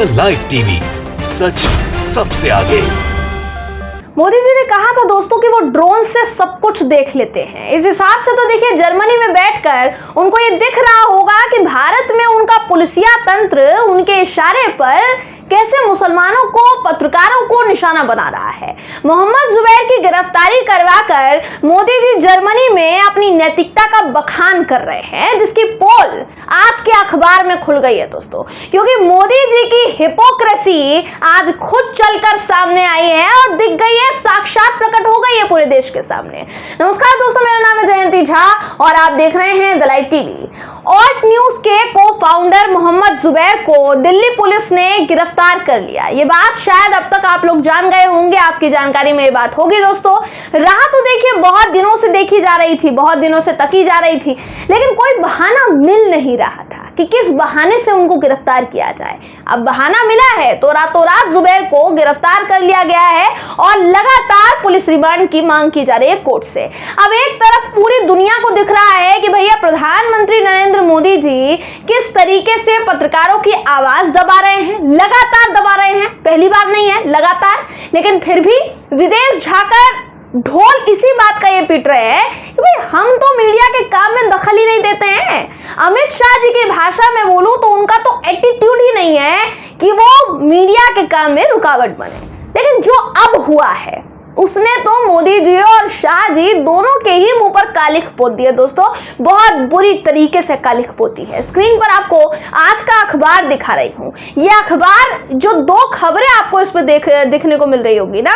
The live TV, सच सबसे आगे। मोदी जी ने कहा था दोस्तों कि वो ड्रोन से सब कुछ देख लेते हैं। इस हिसाब से तो देखिए जर्मनी में बैठकर उनको ये दिख रहा होगा कि भारत में उनका पुलिसिया तंत्र उनके इशारे पर कैसे मुसलमानों को, पत्रकारों को निशाना बना रहा है। मोहम्मद जुबैर की गिरफ्तारी करवाकर मोदी जी जर्मनी में अपनी नैतिकता का बखान कर रहे हैं, जिसकी पोल आज के अखबार में खुल गई है दोस्तों, क्योंकि मोदी जी की हिपोक्रेसी आज खुद चलकर सामने आई है और दिख गई है, साक्षात प्रकट हो गई है पूरे देश के सामने। नमस्कार दोस्तों, मेरा नाम है जयंती झा और आप देख रहे हैं the live TV. Alt news के को फाउंडर मोहम्मद जुबैर को दिल्ली पुलिस ने गिरफ्तार कर लिया। ये बात शायद अब तक आप लोग जान गए होंगे, आपकी जानकारी में ये बात होगी दोस्तों। राह तो देखिए बहुत दिनों से देखी जा रही थी, बहुत दिनों से तकी जा रही थी, लेकिन कोई बहाना मिल नहीं रहा था कि किस बहाने से उनको गिरफ्तार किया जाए। अब बहाना मिला है तो रातों रात जुबैर को गिरफ्तार कर लिया गया है और लगातार पुलिस रिमांड की मांग की जा रही है कोर्ट से। अब एक तरफ पूरी दुनिया को दिख रहा है कि भैया प्रधानमंत्री नरेंद्र मोदी जी किस तरीके से पत्रकारों की आवाज दबा रहे हैं, लगातार दबा रहे हैं। पहली बार नहीं है, लगातार। लेकिन फिर भी विदेश जाकर ढोल इसी बात का ये पीट रहे हैं कि भाई हम तो मीडिया के काम में दखल ही नहीं देते हैं। अमित शाह जी की भाषा में बोलूं तो उनका तो एटीट्यूड ही नहीं है कि वो मीडिया के काम में रुकावट बने। लेकिन जो अब हुआ है उसने तो मोदी जी और शाह जी दोनों के ही मुंह पर कालिख पोत दी है दोस्तों, बहुत बुरी तरीके से कालिख पोती है। स्क्रीन पर आपको आज का अखबार दिखा रही हूं। यह अखबार जो दो खबरें आपको इसमें दिखने को मिल रही होगी ना,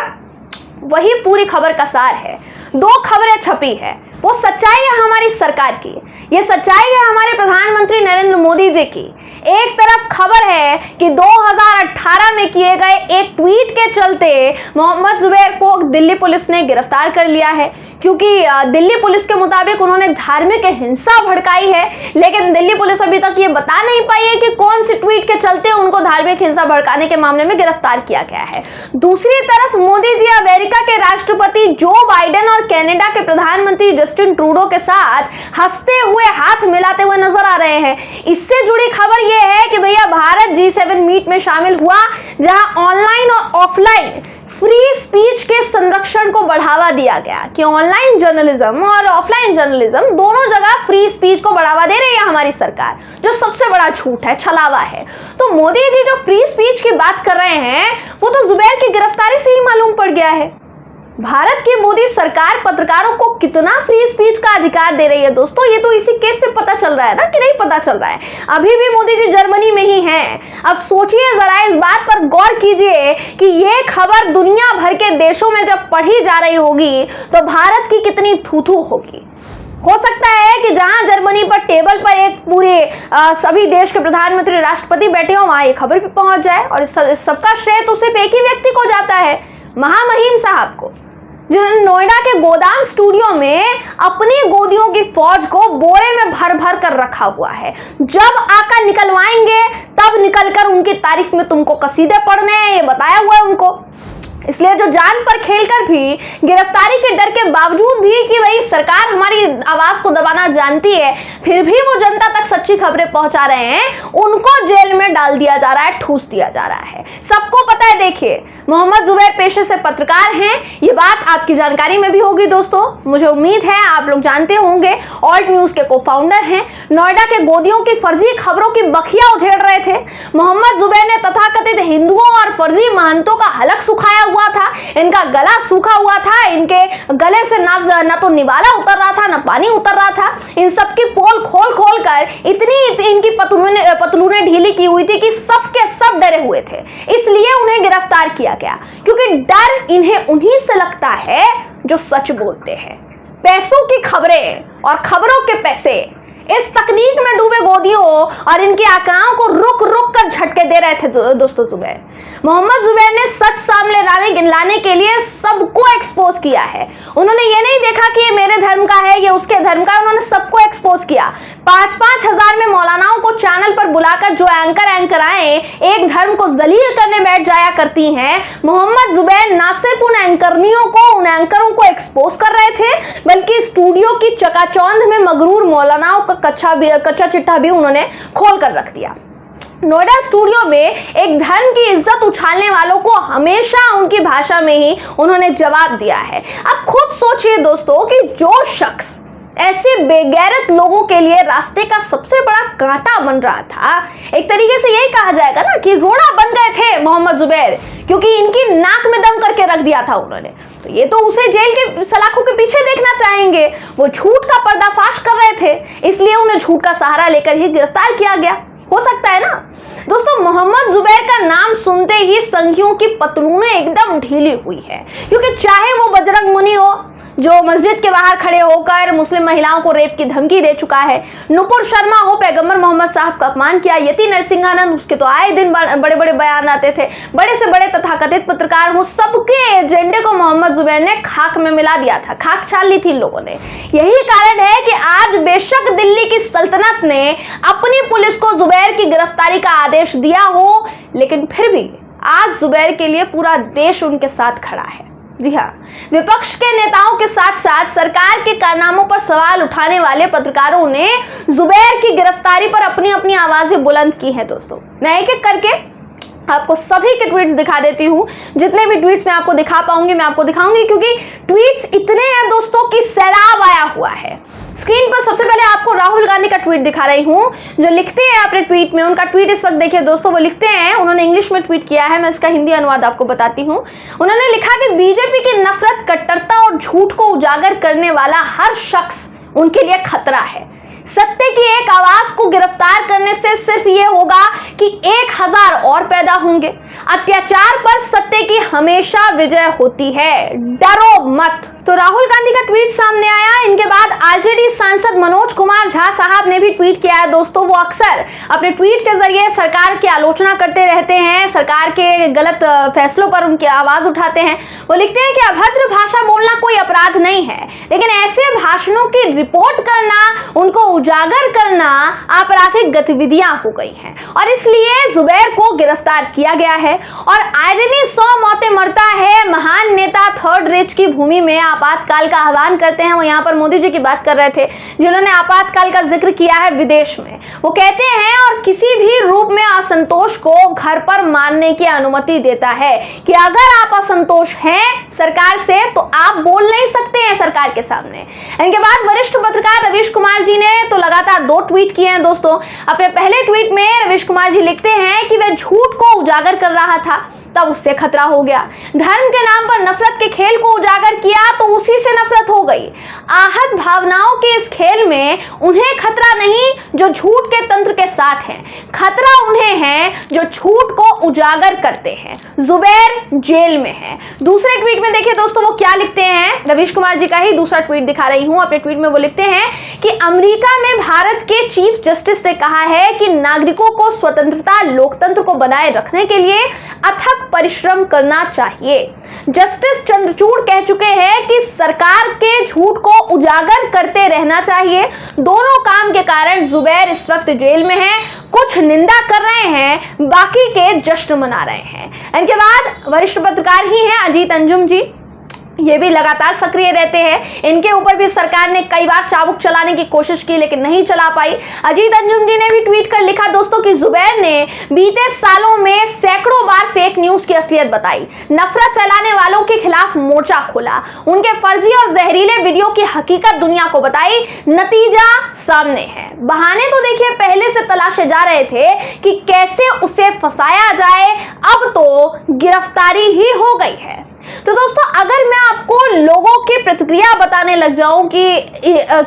वही पूरी खबर का सार है। दो खबरें छपी है, वो सच्चाई है हमारी सरकार की, ये सच्चाई है हमारे प्रधानमंत्री नरेंद्र मोदी जी की। एक तरफ खबर है कि 2018 में किए गए एक ट्वीट के चलते मोहम्मद जुबैर को दिल्ली पुलिस ने गिरफ्तार कर लिया है, क्योंकि दिल्ली पुलिस के मुताबिक उन्होंने धार्मिक हिंसा भड़काई है। लेकिन दिल्ली पुलिस अभी तक ये बता नहीं पाई है कि कौन सी ट्वीट के चलते उनको धार्मिक हिंसा भड़काने के मामले में गिरफ्तार किया गया है। दूसरी तरफ मोदी जी अमेरिका के राष्ट्रपति जो बाइडेन और कनाडा के प्रधानमंत्री जस्टिन ट्रूडो के साथ हंसते हुए, हाथ मिलाते हुए नजर आ रहे हैं। इससे जुड़ी खबर यह है कि भैया भारत G7 मीट में शामिल हुआ, जहां ऑनलाइन और ऑफलाइन फ्री स्पीच के संरक्षण को बढ़ावा दिया गया कि ऑनलाइन जर्नलिज्म और ऑफलाइन जर्नलिज्म दोनों जगह फ्री स्पीच को बढ़ावा दे रही है हमारी सरकार, जो सबसे बड़ा झूठ है, छलावा है। तो मोदी जी जो फ्री स्पीच की बात कर रहे हैं वो तो जुबैर की गिरफ्तारी से ही मालूम पड़ गया है। भारत की मोदी सरकार पत्रकारों को कितना फ्री स्पीच का अधिकार दे रही है दोस्तों, ये तो इसी केस से पता चल रहा है ना कि नहीं पता चल रहा है। अभी भी मोदी जी जर्मनी में ही हैं। अब सोचिए जरा, इस बात पर गौर कीजिए कि ये खबर दुनिया भर के देशों में जब पढ़ी जा रही होगी तो भारत की कितनी थू-थू होगी। हो सकता है कि जहां जर्मनी पर टेबल पर एक पूरे सभी देश के प्रधानमंत्री, राष्ट्रपति बैठे हो, वहां ये खबर भी पहुंच जाए और इस सबका श्रेय तो सिर्फ एक ही व्यक्ति को जाता है, महामहिम साहब को, जिन्होंने नोएडा के गोदाम स्टूडियो में अपनी गोदियों की फौज को बोरे में भर भर कर रखा हुआ है। जब आका निकलवाएंगे तब निकलकर उनकी तारीफ में तुमको कसीदे पढ़ने हैं, ये बताया हुआ है उनको। इसलिए जो जान पर खेलकर भी, गिरफ्तारी के डर के बावजूद भी कि भाई सरकार हमारी आवाज को दबाना जानती है, फिर भी वो जनता तक सच्ची खबरें पहुंचा रहे हैं, उनको जेल में डाल दिया जा रहा है, ठूस दिया जा रहा है। सबको पता है। देखिए, मोहम्मद जुबैर पेशे से पत्रकार हैं, ये बात आपकी जानकारी में भी होगी दोस्तों, मुझे उम्मीद है आप लोग जानते होंगे। ऑल्ट न्यूज के को फाउंडर हैं, नोएडा के गोदियों की फर्जी खबरों की बखिया उधेड़ रहे थे। मोहम्मद जुबैर ने तथाकथित हिंदुओं और फर्जी महंतों का हलक सुखाया हुआ था, इनका गला सूखा हुआ था, इनके गले से ना तो निवाला उतर रहा था, ना पानी उतर रहा था। इन सब की पोल खोल खोल कर इतनी इनकी पतलूने ढीली की हुई थी कि सब के सब डरे हुए थे। इसलिए उन्हें गिरफ्तार किया गया, क्योंकि डर इन्हें उन्हीं से लगता है जो सच बोलते हैं। पैसों की खबरें और खबरों के पैसे, इस तकनीक में डूबे गोदियों और इनकी आकाओं को रुक रुक कर झटके दे रहे थे दोस्तों जुबैर। मोहम्मद जुबैर ने सच सामने लाने के लिए सबको एक्सपोज किया है। उन्होंने ये नहीं देखा कि ये मेरे धर्म का है, ये उसके धर्म का है, उन्होंने सबको एक्सपोज किया। 5-5 हजार में मौलानाओं को चैनल पर बुलाकर जो एंकर आए एक धर्म को जलील करने बैठ जाया करती हैं, मोहम्मद जुबैर ना सिर्फ उन एंकरनियों को, उन एंकरों को एक्सपोज कर रहे थे, बल्कि स्टूडियो की चकाचौंध में मगरूर मौलानाओं का कच्चा चिट्ठा भी उन्होंने खोल कर रख दिया। नोएडा स्टूडियो में एक धर्म की इज्जत उछालने वालों को हमेशा उनकी भाषा में ही उन्होंने जवाब दिया है। अब खुद सोचिए दोस्तों कि जो शख्स ऐसे बेगैरत लोगों के लिए रास्ते का सबसे बड़ा कांटा बन रहा था, एक तरीके से यही कहा जाएगा ना कि रोड़ा बन गए थे मोहम्मद जुबैर, क्योंकि इनकी नाक में दम करके रख दिया था उन्होंने। तो ये तो उसे जेल के सलाखों के पीछे देखना चाहेंगे। वो झूठ का पर्दाफाश कर रहे थे, इसलिए उन्हें झूठ का सहारा लेकर ही गिरफ्तार किया गया। हो सकता है ना दोस्तों। मोहम्मद जुबैर का नाम सुनते ही संघियों की पतलूनें एकदम ढीली हुई है, क्योंकि चाहे वो बजरंग मुनि हो जो मस्जिद के बाहर खड़े होकर मुस्लिम महिलाओं को रेप की धमकी दे चुका है, नुपुर शर्मा हो पैगंबर मोहम्मद साहब का अपमान किया, यति नरसिंहानंद उसके तो आए दिन बड़े बड़े बयान आते थे, बड़े से बड़े तथाकथित पत्रकार हो, सबके एजेंडे को मोहम्मद जुबैर ने खाक में मिला दिया था, खाक छान ली थी लोगों ने। यही कारण है कि आज बेशक दिल्ली की सल्तनत ने अपनी पुलिस को जुबैर की गिरफ्तारी का आदेश दिया हो, लेकिन फिर भी आज जुबैर के लिए पूरा देश उनके साथ खड़ा है। जी हाँ, विपक्ष के नेताओं के साथ साथ सरकार के कारनामों पर सवाल उठाने वाले पत्रकारों ने जुबैर की गिरफ्तारी पर अपनी अपनी आवाजें बुलंद की हैं दोस्तों। मैं एक एक करके आपको सभी के ट्वीट्स दिखा देती हूँ। जितने भी ट्वीट्स मैं आपको दिखा पाऊंगी मैं आपको दिखाऊंगी, क्योंकि ट्वीट्स इतने हैं दोस्तों कि सैलाब आया हुआ है। स्क्रीन पर सबसे पहले आपको राहुल गांधी का ट्वीट दिखा रही हूँ, जो लिखते हैं अपने ट्वीट में। उनका ट्वीट इस वक्त देखिए दोस्तों, वो लिखते हैं, उन्होंने इंग्लिश में ट्वीट किया है, मैं इसका हिंदी अनुवाद आपको बताती हूँ। उन्होंने लिखा कि बीजेपी की नफरत, कट्टरता और झूठ को उजागर करने वाला हर शख्स उनके लिए खतरा है। सत्य की एक आवाज को गिरफ्तार करने से सिर्फ ये होगा कि 1000 और पैदा होंगे। अत्याचार पर सत्य की हमेशा विजय होती है, डरो मत। तो राहुल गांधी का ट्वीट सामने आया। इनके बाद आरजेडी सांसद मनोज कुमार झा साहब ने भी ट्वीट किया है दोस्तों। वो अक्सर अपने ट्वीट के जरिए सरकार की आलोचना करते रहते हैं, सरकार के गलत फैसलों पर उनकी आवाज उठाते हैं। वो लिखते हैं कि अभद्र भाषा बोलना कोई अपराध नहीं है, लेकिन ऐसे भाषणों की रिपोर्ट करना, उनको उजागर करना आपराधिक गतिविधियां हो गई हैं, और इसलिए जुबैर को गिरफ्तार किया गया है। और आयरनी 100 मौतें मरता है, महान नेता थर्ड रेंज की भूमि में आपातकाल का आह्वान करते हैं। वो यहाँ पर मोदी जी की बात कर रहे थे, जिन्होंने आपातकाल का जिक्र किया है विदेश में। वो कहते हैं, और किसी भी रूप में असंतोष को घर पर मानने की अनुमति देता है कि अगर आप असंतोष हैं सरकार से तो आप बोल नहीं सकते हैं सरकार के सामने। इनके बाद वरिष्ठ पत्रकार रवीश कुमार जी ने तो लगातार 2 ट्वीट किए हैं दोस्तों। अपने पहले ट्वीट में रवीश कुमार जी लिखते हैं कि वह झूठ को उजागर कर रहा था, तब उससे खतरा हो गया। धर्म के नाम पर नफरत के खेल को उजागर किया तो उसी से नफरत हो गई। आहत भावनाओं के इस खेल में उन्हें खतरा नहीं जो झूठ के तंत्र के साथ हैं, खतरा उन्हें है जो झूठ को उजागर करते हैं। जुबैर जेल में है। दूसरे ट्वीट में देखिए दोस्तों वो क्या लिखते हैं, रवीश कुमार जी का ही दूसरा ट्वीट दिखा रही हूं। अपने ट्वीट में वो लिखते हैं कि अमेरिका में भारत के चीफ जस्टिस ने कहा है कि नागरिकों को स्वतंत्रता, लोकतंत्र को बनाए रखने के लिए अथक परिश्रम करना चाहिए। जस्टिस चंद्रचूड़ कह चुके हैं कि सरकार के झूठ को उजागर करते रहना चाहिए। दोनों काम के कारण जुबैर इस वक्त जेल में है। कुछ निंदा कर रहे हैं, बाकी के जश्न मना रहे हैं। इनके बाद वरिष्ठ पत्रकार ही हैं अजीत अंजुम जी, ये भी लगातार सक्रिय रहते हैं। इनके ऊपर भी सरकार ने कई बार चाबुक चलाने की कोशिश की, लेकिन नहीं चला पाई। अजीत अंजुम जी ने भी ट्वीट कर लिखा दोस्तों कि जुबैर ने बीते सालों में सैकड़ों बार फेक न्यूज की असलियत बताई, नफरत फैलाने वालों के खिलाफ मोर्चा खोला, उनके फर्जी और जहरीले वीडियो की हकीकत दुनिया को बताई। नतीजा सामने है। बहाने तो देखिए पहले से तलाशे जा रहे थे कि कैसे उसे फंसाया जाए, अब तो गिरफ्तारी ही हो गई है। तो दोस्तों अगर मैं आपको लोगों की प्रतिक्रिया बताने लग जाऊं कि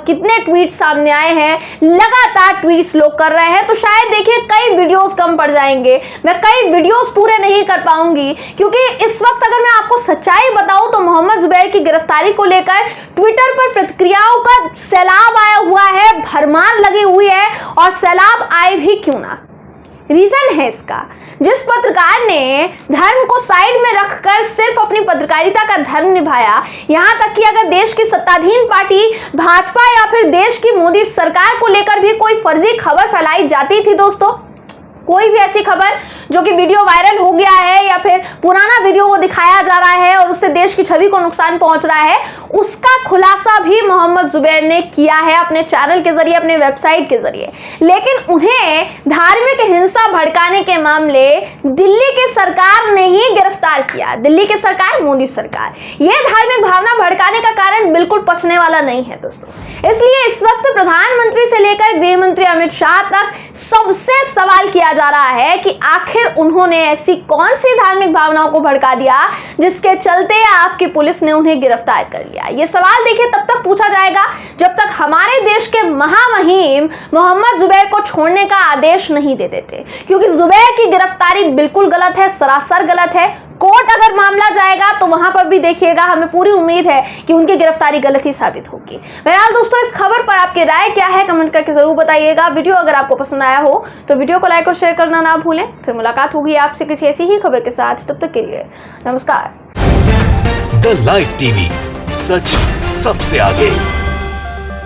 कितने ट्वीट सामने आए हैं, लगातार ट्वीट्स लोग कर रहे हैं, तो शायद देखिए कई वीडियोस कम पड़ जाएंगे, मैं कई वीडियोस पूरे नहीं कर पाऊंगी। क्योंकि इस वक्त अगर मैं आपको सच्चाई बताऊं तो मोहम्मद जुबैर की गिरफ्तारी को लेकर ट्विटर पर प्रतिक्रियाओं का सैलाब आया हुआ है, भरमार लगी हुई है, और सैलाब आए भी क्यों ना। रीजन है इसका, जिस पत्रकार ने धर्म को साइड में रखकर सिर्फ अपनी पत्रकारिता का धर्म निभाया, यहां तक कि अगर देश की सत्ताधीन पार्टी भाजपा या फिर देश की मोदी सरकार को लेकर भी कोई फर्जी खबर फैलाई जाती थी दोस्तों, कोई भी ऐसी खबर जो कि वीडियो वायरल हो गया है या फिर पुराना वीडियो को दिखाया जा रहा है और उससे देश की छवि को नुकसान पहुंच रहा है, उसका खुलासा भी मोहम्मद जुबैर ने किया है अपने चैनल के जरिए, अपने वेबसाइट के जरिए। लेकिन उन्हें धार्मिक हिंसा भड़काने के मामले दिल्ली की सरकार ने ही गिरफ्तार किया। दिल्ली की सरकार, मोदी सरकार, यह धार्मिक भावना भड़काने का कारण बिल्कुल पचने वाला नहीं है दोस्तों। इसलिए इस वक्त प्रधानमंत्री से लेकर गृह मंत्री अमित शाह तक सबसे सवाल किया जा रहा है कि आखिर उन्होंने ऐसी कौन सी धार्मिक भावनाओं को भड़का दिया जिसके चलते आपकी पुलिस ने उन्हें गिरफ्तार कर लिया। यह सवाल देखिए तब तक पूछा जाएगा जब तक हमारे देश के महामहिम मोहम्मद जुबैर को छोड़ने का आदेश नहीं दे देते, क्योंकि जुबैर की गिरफ्तारी बिल्कुल गलत है, सरासर गलत है। कोर्ट अगर मामला जाएगा तो वहां पर भी देखिएगा, हमें पूरी उम्मीद है कि उनकी गिरफ्तारी गलत ही साबित होगी। बहरहाल दोस्तों, इस खबर पर आपकी राय क्या है कमेंट करके जरूर बताइएगा। वीडियो अगर आपको पसंद आया हो तो वीडियो को लाइक और शेयर करना ना भूलें। फिर मुलाकात होगी आपसे किसी ऐसी ही खबर के साथ, तब तक के लिए नमस्कार। द लाइव टीवी, सच सबसे आगे।